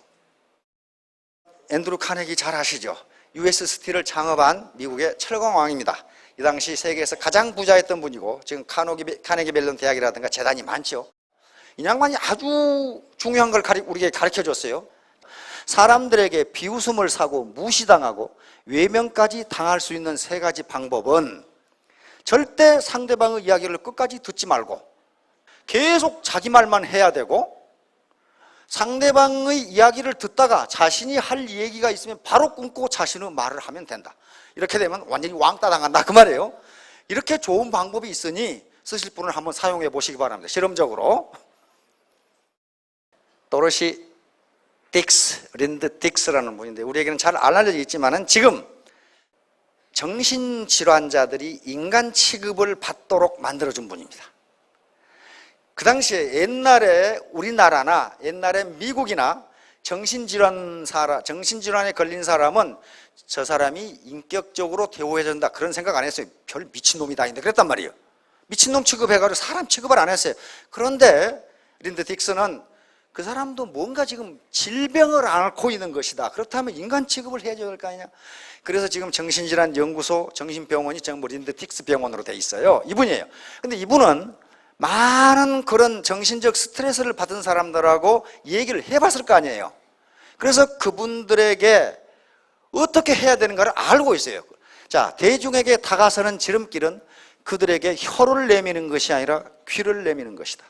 앤드루 카네기 잘 아시죠? US 스틸을 창업한 미국의 철강왕입니다. 이 당시 세계에서 가장 부자였던 분이고 지금 카네기 멜론 대학이라든가 재단이 많죠. 이 양반이 아주 중요한 걸 우리에게 가르쳐 줬어요. 사람들에게 비웃음을 사고 무시당하고 외면까지 당할 수 있는 세 가지 방법은 절대 상대방의 이야기를 끝까지 듣지 말고 계속 자기 말만 해야 되고, 상대방의 이야기를 듣다가 자신이 할 얘기가 있으면 바로 끊고 자신의 말을 하면 된다. 이렇게 되면 완전히 왕따 당한다 그 말이에요. 이렇게 좋은 방법이 있으니 쓰실 분은 한번 사용해 보시기 바랍니다. 실험적으로. 도로시 린드 딕스라는 분인데 우리에게는 잘 알려져 있지만은 지금 정신질환자들이 인간 취급을 받도록 만들어준 분입니다. 그 당시에 옛날에 우리나라나 옛날에 미국이나 정신질환에 걸린 사람은 저 사람이 인격적으로 대우해야 된다 그런 생각 안 했어요. 별 미친놈이다 그랬단 말이에요. 미친놈 취급해가지고 사람 취급을 안 했어요. 그런데 린드 딕스는 그 사람도 뭔가 지금 질병을 앓고 있는 것이다. 그렇다면 인간 취급을 해줘야 될 거 아니냐. 그래서 지금 정신질환 연구소 정신병원이 전부 린드 딕스 병원으로 돼 있어요. 이분이에요. 근데 이분은 많은 그런 정신적 스트레스를 받은 사람들하고 얘기를 해봤을 거 아니에요. 그래서 그분들에게 어떻게 해야 되는가를 알고 있어요. 자, 대중에게 다가서는 지름길은 그들에게 혀를 내미는 것이 아니라 귀를 내미는 것이다.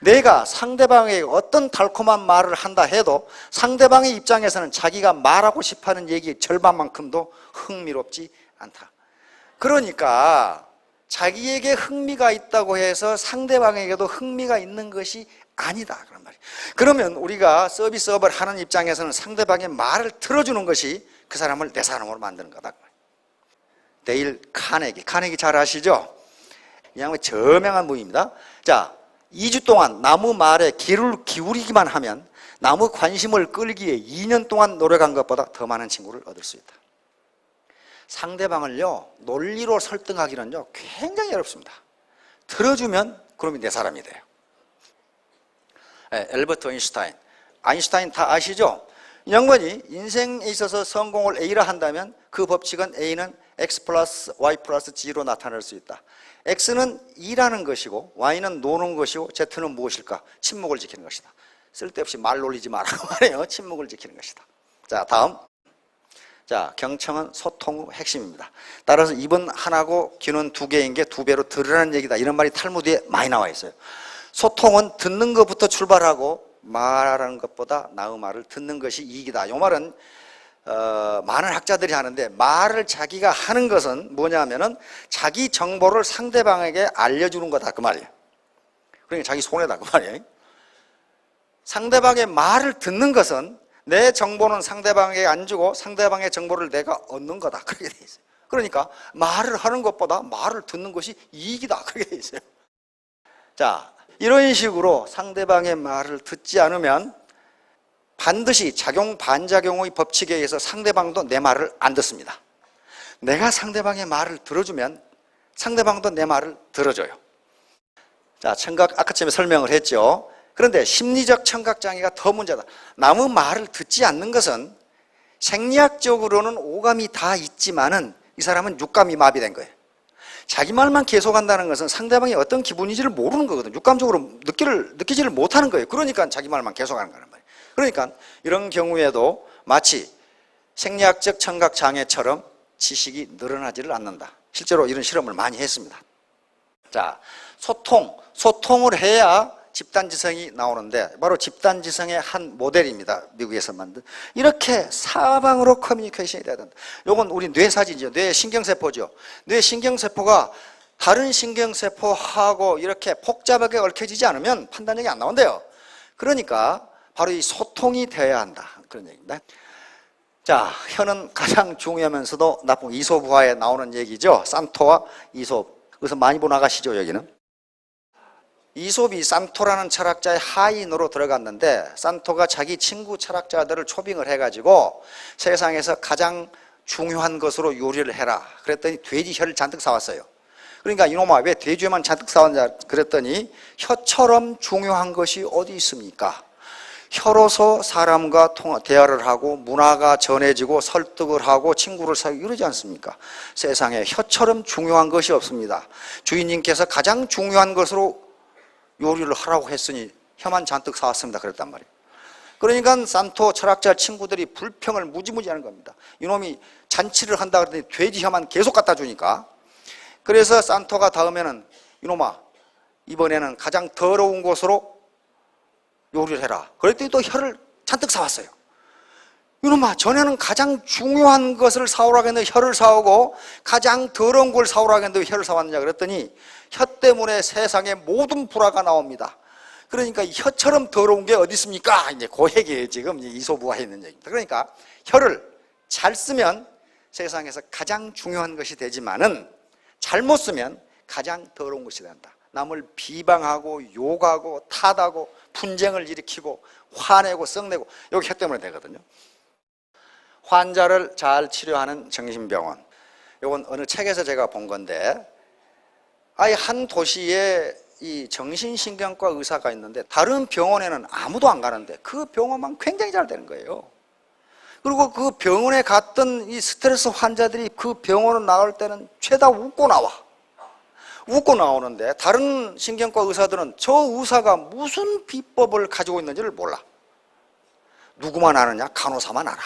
내가 상대방에게 어떤 달콤한 말을 한다 해도 상대방의 입장에서는 자기가 말하고 싶어하는 얘기의 절반만큼도 흥미롭지 않다. 그러니까 자기에게 흥미가 있다고 해서 상대방에게도 흥미가 있는 것이 아니다 그런 말이에요. 그러면 우리가 서비스업을 하는 입장에서는 상대방의 말을 들어주는 것이 그 사람을 내 사람으로 만드는 거다. 데일 카네기 잘 아시죠? 이 양반이 저명한 분입니다. 자, 2주 동안 나무 말에 귀를 기울이기만 하면 나무 관심을 끌기에 2년 동안 노력한 것보다 더 많은 친구를 얻을 수 있다. 상대방을요, 논리로 설득하기는요, 굉장히 어렵습니다. 들어주면 그러면 내 사람이 돼요. 엘버트 아인슈타인 다 아시죠? 이 양반이 인생에 있어서 성공을 A라 한다면 그 법칙은 A는 X 플러스 Y 플러스 G로 나타날 수 있다. X는 일하는 것이고 Y는 노는 것이고 Z는 무엇일까? 침묵을 지키는 것이다. 쓸데없이 말 놀리지 말라고 말해요. 침묵을 지키는 것이다. 자, 다음. 자, 경청은 소통의 핵심입니다. 따라서 입은 하나고 귀는 두 개인 게 두 배로 들으라는 얘기다. 이런 말이 탈무드에 많이 나와 있어요. 소통은 듣는 것부터 출발하고 말하는 것보다 나의 말을 듣는 것이 이익이다. 이 말은 많은 학자들이 하는데, 말을 자기가 하는 것은 뭐냐면은 자기 정보를 상대방에게 알려주는 거다 그 말이에요. 그러니까 자기 손해다 그 말이에요. 상대방의 말을 듣는 것은 내 정보는 상대방에게 안 주고 상대방의 정보를 내가 얻는 거다 그렇게 돼 있어요. 그러니까 말을 하는 것보다 말을 듣는 것이 이익이다 그렇게 돼 있어요. 자, 이런 식으로 상대방의 말을 듣지 않으면 반드시 작용 반작용의 법칙에 의해서 상대방도 내 말을 안 듣습니다. 내가 상대방의 말을 들어주면 상대방도 내 말을 들어줘요. 자, 청각 아까 전에 설명을 했죠. 그런데 심리적 청각장애가 더 문제다. 남의 말을 듣지 않는 것은 생리학적으로는 오감이 다 있지만은 이 사람은 육감이 마비된 거예요. 자기 말만 계속한다는 것은 상대방이 어떤 기분인지를 모르는 거거든요. 육감적으로 느끼지를 못하는 거예요. 그러니까 자기 말만 계속하는 거란 말이에요. 그러니까 이런 경우에도 마치 생리학적 청각 장애처럼 지식이 늘어나지를 않는다. 실제로 이런 실험을 많이 했습니다. 자, 소통을 해야 집단지성이 나오는데 바로 집단지성의 한 모델입니다. 미국에서 만든. 이렇게 사방으로 커뮤니케이션이 돼야 된다. 이건 우리 뇌사진이죠. 뇌신경세포죠. 뇌신경세포가 다른 신경세포하고 이렇게 복잡하게 얽혀지지 않으면 판단력이 안 나온대요. 그러니까 바로 이 소통이 되어야 한다. 그런 얘기입니다. 자, 혀는 가장 중요하면서도 나쁜 이솝우화에 나오는 얘기죠. 산토와 이솝. 그래서 많이 보나가시죠, 여기는. 이솝이 산토라는 철학자의 하인으로 들어갔는데 산토가 자기 친구 철학자들을 초빙을 해가지고 세상에서 가장 중요한 것으로 요리를 해라. 그랬더니 돼지 혀를 잔뜩 사왔어요. 그러니까 이놈아 왜 돼지만 잔뜩 사왔냐 그랬더니 혀처럼 중요한 것이 어디 있습니까? 혀로서 사람과 대화를 하고 문화가 전해지고 설득을 하고 친구를 사귀고 이러지 않습니까? 세상에 혀처럼 중요한 것이 없습니다. 주인님께서 가장 중요한 것으로 요리를 하라고 했으니 혀만 잔뜩 사왔습니다. 그랬단 말이에요. 그러니까 산토 철학자 친구들이 불평을 무지무지 하는 겁니다. 이놈이 잔치를 한다 그랬더니 돼지 혀만 계속 갖다 주니까. 그래서 산토가 다음에는 이놈아 이번에는 가장 더러운 곳으로 요리를 해라. 그랬더니 또 혀를 잔뜩 사왔어요. 이놈아 전에는 가장 중요한 것을 사오라고 했는데 혀를 사오고 가장 더러운 걸 사오라고 했는데 왜 혀를 사왔느냐 그랬더니 혀 때문에 세상에 모든 불화가 나옵니다. 그러니까 혀처럼 더러운 게 어디 있습니까? 이제 그 얘기예요. 지금 이솝우화에 있는 얘기입니다. 그러니까 혀를 잘 쓰면 세상에서 가장 중요한 것이 되지만은 잘못 쓰면 가장 더러운 것이 된다. 남을 비방하고 욕하고 탓하고 분쟁을 일으키고 화내고 썩내고 여기 혀 때문에 되거든요. 환자를 잘 치료하는 정신병원. 이건 어느 책에서 제가 본 건데 아예 한 도시에 이 정신신경과 의사가 있는데 다른 병원에는 아무도 안 가는데 그 병원만 굉장히 잘 되는 거예요. 그리고 그 병원에 갔던 이 스트레스 환자들이 그 병원을 나올 때는 죄다 웃고 나와. 웃고 나오는데 다른 신경과 의사들은 저 의사가 무슨 비법을 가지고 있는지를 몰라. 누구만 아느냐? 간호사만 알아.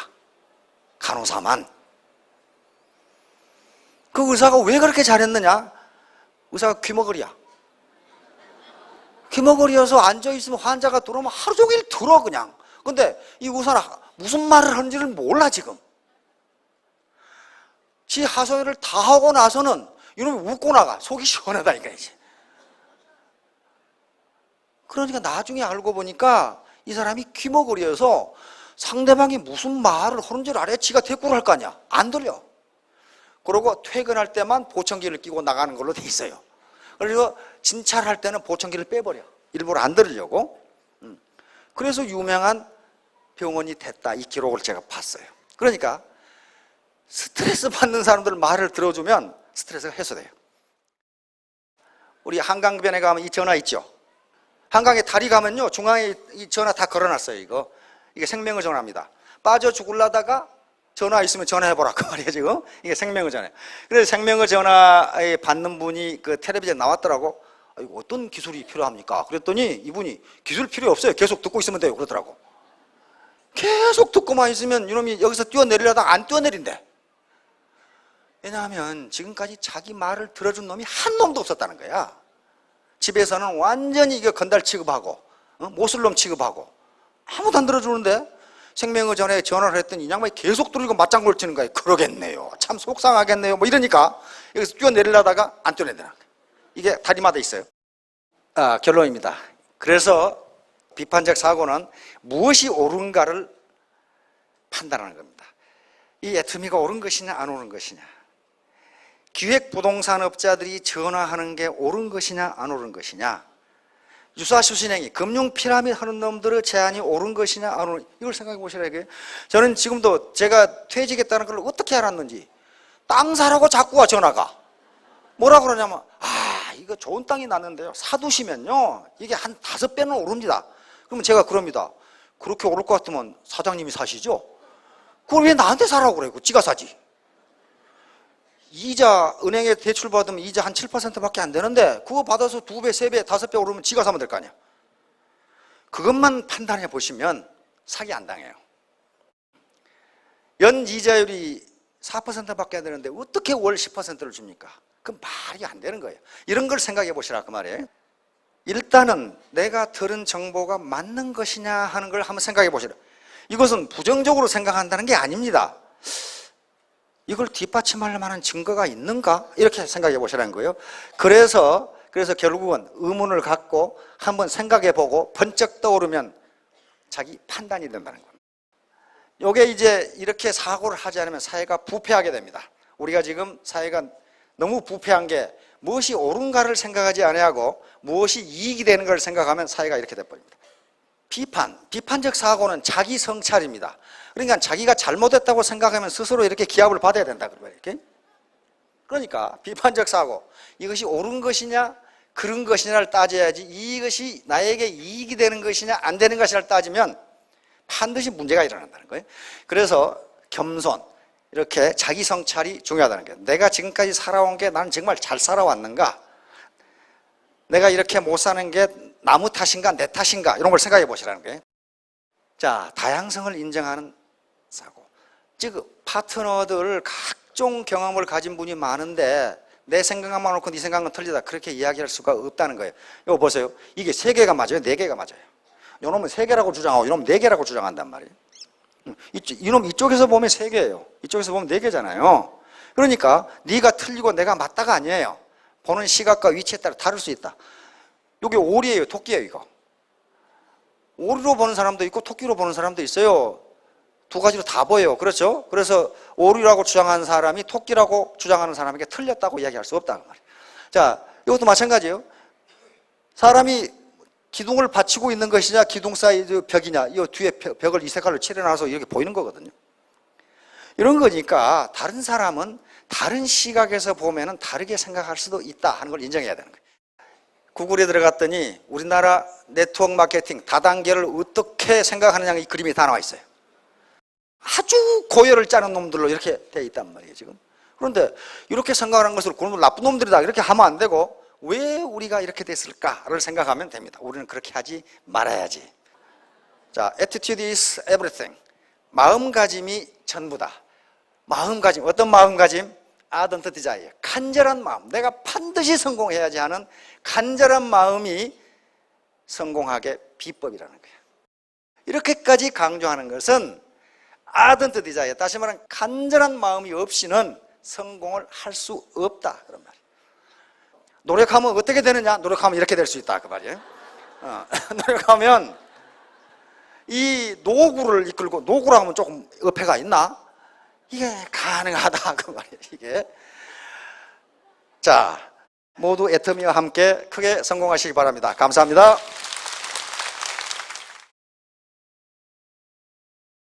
간호사만. 그 의사가 왜 그렇게 잘했느냐? 의사가 귀머거리야. 귀머거리여서 앉아있으면 환자가 들어오면 하루 종일 들어 그냥. 근데 이 의사는 무슨 말을 하는지를 몰라 지금. 지 하소연을 다 하고 나서는 이놈이 웃고 나가. 속이 시원하다니까 이제. 그러니까 나중에 알고 보니까 이 사람이 귀머거리여서 상대방이 무슨 말을 하는지를 알아야 지가 대꾸를 할 거 아니야. 안 들려. 그러고 퇴근할 때만 보청기를 끼고 나가는 걸로 돼 있어요. 그래서 진찰할 때는 보청기를 빼버려. 일부러 안 들으려고. 그래서 유명한 병원이 됐다. 이 기록을 제가 봤어요. 그러니까 스트레스 받는 사람들 말을 들어주면 스트레스가 해소돼요. 우리 한강변에 가면 이 전화 있죠. 한강에 다리 가면요 중앙에 이 전화 다 걸어놨어요. 이게 생명의 전화입니다. 빠져 죽을라다가 전화 있으면 전화해보라 그 말이에요 지금. 이게 생명의 전화. 그래서 생명의 전화에 받는 분이 그 텔레비전에 나왔더라고. 이거 어떤 기술이 필요합니까? 그랬더니 이분이 기술 필요 없어요. 계속 듣고 있으면 돼요 그러더라고. 계속 듣고만 있으면 이놈이 여기서 뛰어내리려다가 안 뛰어내린대. 왜냐하면 지금까지 자기 말을 들어준 놈이 한 놈도 없었다는 거야. 집에서는 완전히 이거 건달 취급하고 모슬놈 취급하고 아무도 안 들어주는데 생명의 전에 전화를 했더니 이 양반이 계속 들리고 맞장구를 치는 거예요. 그러겠네요. 참 속상하겠네요. 뭐 이러니까 여기서 뛰어내리려다가 안 뛰어내리더라. 이게 다리마다 있어요. 결론입니다. 그래서 비판적 사고는 무엇이 옳은가를 판단하는 겁니다. 이 애터미가 옳은 것이냐 안 옳은 것이냐. 기획부동산업자들이 전화하는 게 옳은 것이냐 안 옳은 것이냐. 유사수신행위, 금융피라미드 하는 놈들의 제안이 옳은 것이냐 안 옳은, 이걸 생각해 보시라 이게. 저는 지금도 제가 퇴직했다는 걸 어떻게 알았는지 땅 사라고 자꾸 와 전화가. 뭐라 그러냐면 이거 좋은 땅이 났는데요 사두시면요 이게 한 5배는 오릅니다. 그러면 제가 그럽니다. 그렇게 오를 것 같으면 사장님이 사시죠. 그걸 왜 나한테 사라고 그래? 지가 사지. 이자, 은행에 대출 받으면 이자 한 7%밖에 안 되는데 그거 받아서 2배, 3배, 5배 오르면 지가 사면 될 거 아니야. 그것만 판단해 보시면 사기 안 당해요. 연 이자율이 4%밖에 안 되는데 어떻게 월 10%를 줍니까? 그 말이 안 되는 거예요. 이런 걸 생각해 보시라 그 말이에요. 일단은 내가 들은 정보가 맞는 것이냐 하는 걸 한번 생각해 보시라. 이것은 부정적으로 생각한다는 게 아닙니다. 이걸 뒷받침할 만한 증거가 있는가? 이렇게 생각해 보시라는 거예요. 그래서 결국은 의문을 갖고 한번 생각해 보고 번쩍 떠오르면 자기 판단이 된다는 겁니다. 이게 이제 이렇게 사고를 하지 않으면 사회가 부패하게 됩니다. 우리가 지금 사회가 너무 부패한 게 무엇이 옳은가를 생각하지 아니하고 무엇이 이익이 되는 걸 생각하면 사회가 이렇게 돼버립니다. 비판적 사고는 자기 성찰입니다. 그러니까 자기가 잘못했다고 생각하면 스스로 이렇게 기합을 받아야 된다. 그러니까 비판적 사고, 이것이 옳은 것이냐 그런 것이냐를 따져야지 이것이 나에게 이익이 되는 것이냐 안 되는 것이냐를 따지면 반드시 문제가 일어난다는 거예요. 그래서 겸손, 이렇게 자기 성찰이 중요하다는 거예요. 내가 지금까지 살아온 게 나는 정말 잘 살아왔는가? 내가 이렇게 못 사는 게 나무 탓인가 내 탓인가? 이런 걸 생각해 보시라는 거예요. 자, 다양성을 인정하는 사고. 즉 파트너들 각종 경험을 가진 분이 많은데 내 생각만 놓고 네 생각은 틀리다, 그렇게 이야기할 수가 없다는 거예요. 이거 보세요. 이게 3개가 맞아요? 4개가 맞아요? 이놈은 3개라고 주장하고 이놈은 4개라고 주장한단 말이에요. 이놈 이쪽에서 보면 3개예요. 이쪽에서 보면 4개잖아요. 그러니까 네가 틀리고 내가 맞다가 아니에요. 보는 시각과 위치에 따라 다를 수 있다. 이게 오리예요, 토끼예요, 이거? 오리로 보는 사람도 있고 토끼로 보는 사람도 있어요. 두 가지로 다 보여요. 그렇죠? 그래서 오리라고 주장하는 사람이 토끼라고 주장하는 사람에게 틀렸다고 이야기할 수 없다는 말이에요. 자, 이것도 마찬가지예요. 사람이 기둥을 받치고 있는 것이냐 기둥 사이즈 벽이냐, 이 뒤에 벽을 이 색깔로 칠해놔서 이렇게 보이는 거거든요. 이런 거니까 다른 사람은 다른 시각에서 보면은 다르게 생각할 수도 있다 하는 걸 인정해야 되는 거예요. 구글에 들어갔더니 우리나라 네트워크 마케팅 다단계를 어떻게 생각하느냐, 이 그림이 다 나와 있어요. 아주 고열을 짜는 놈들로 이렇게 돼 있단 말이에요 지금. 그런데 이렇게 생각하는 것을 그놈들 나쁜 놈들이다 이렇게 하면 안 되고, 왜 우리가 이렇게 됐을까를 생각하면 됩니다. 우리는 그렇게 하지 말아야지. 자, attitude is everything. 마음가짐이 전부다. 마음가짐, 어떤 마음가짐? ardent desire, 간절한 마음, 내가 반드시 성공해야지 하는 간절한 마음이 성공학의 비법이라는 거예요. 이렇게까지 강조하는 것은 ardent desire, 다시 말하면 간절한 마음이 없이는 성공을 할 수 없다 그런 말이에요. 노력하면 어떻게 되느냐? 노력하면 이렇게 될 수 있다 그 말이에요. 노력하면 이 노구를 이끌고, 노구라고 하면 조금 어폐가 있나? 이게 가능하다 그 말이에요 이게. 자, 모두 애터미와 함께 크게 성공하시기 바랍니다. 감사합니다.